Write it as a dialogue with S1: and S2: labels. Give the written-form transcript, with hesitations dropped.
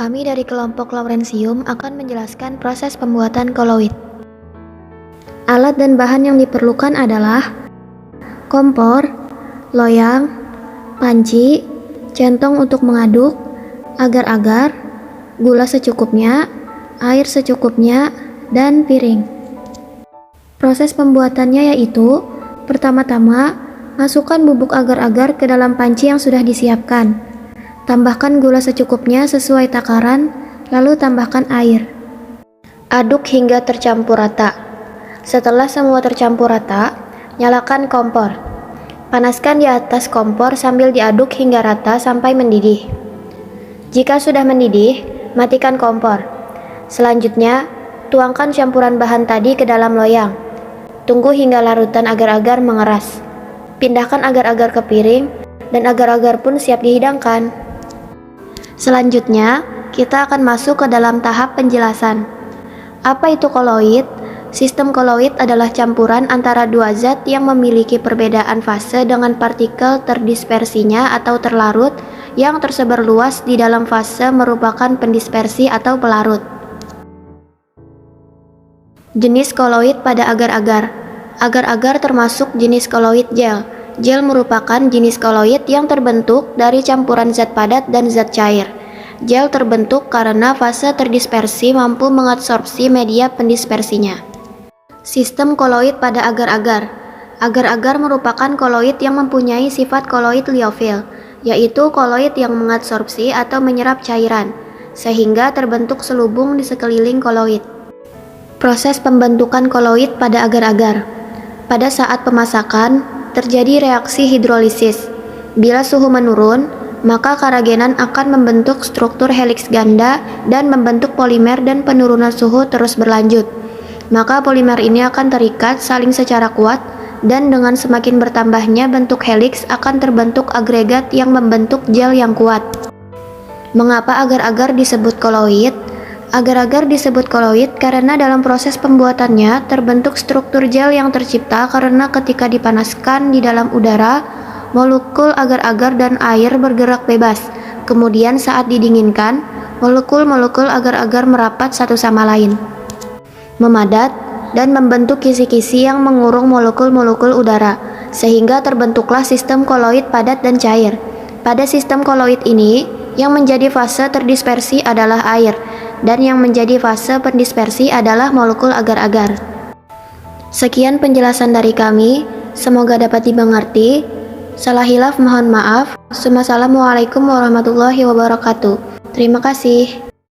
S1: Kami dari kelompok Lawrensium akan menjelaskan proses pembuatan koloid. Alat dan bahan yang diperlukan adalah kompor, loyang, panci, centong untuk mengaduk, agar-agar, gula secukupnya, air secukupnya, dan piring. Proses pembuatannya yaitu, pertama-tama, masukkan bubuk agar-agar ke dalam panci yang sudah disiapkan. Tambahkan gula secukupnya sesuai takaran, lalu tambahkan air. Aduk hingga tercampur rata. Setelah semua tercampur rata, nyalakan kompor. Panaskan di atas kompor sambil diaduk hingga rata sampai mendidih. Jika sudah mendidih, matikan kompor. Selanjutnya, tuangkan campuran bahan tadi ke dalam loyang. Tunggu hingga larutan agar-agar mengeras. Pindahkan agar-agar ke piring, dan agar-agar pun siap dihidangkan. Selanjutnya, kita akan masuk ke dalam tahap penjelasan. Apa itu koloid? Sistem koloid adalah campuran antara dua zat yang memiliki perbedaan fase dengan partikel terdispersinya atau terlarut yang tersebar luas di dalam fase merupakan pendispersi atau pelarut. Jenis koloid pada agar-agar. Agar-agar termasuk jenis koloid gel. Gel merupakan jenis koloid yang terbentuk dari campuran zat padat dan zat cair. Gel terbentuk karena fase terdispersi mampu mengadsorpsi media pendispersinya. Sistem koloid pada agar-agar. Agar-agar merupakan koloid yang mempunyai sifat koloid liofil, yaitu koloid yang mengadsorpsi atau menyerap cairan, sehingga terbentuk selubung di sekeliling koloid. Proses pembentukan koloid pada agar-agar. Pada saat pemasakan, terjadi reaksi hidrolisis. Bila suhu menurun, maka karagenan akan membentuk struktur heliks ganda dan membentuk polimer dan penurunan suhu terus berlanjut. Maka polimer ini akan terikat saling secara kuat dan dengan semakin bertambahnya bentuk heliks akan terbentuk agregat yang membentuk gel yang kuat. Mengapa agar-agar disebut koloid? Agar-agar disebut koloid karena dalam proses pembuatannya terbentuk struktur gel yang tercipta karena ketika dipanaskan di dalam udara, molekul agar-agar dan air bergerak bebas. Kemudian saat didinginkan, molekul-molekul agar-agar merapat satu sama lain, memadat, dan membentuk kisi-kisi yang mengurung molekul-molekul udara, sehingga terbentuklah sistem koloid padat dan cair. Pada sistem koloid ini, yang menjadi fase terdispersi adalah air, dan yang menjadi fase pendispersi adalah molekul agar-agar. Sekian penjelasan dari kami, semoga dapat dimengerti. Salah hilaf mohon maaf. Wassalamualaikum warahmatullahi wabarakatuh. Terima kasih.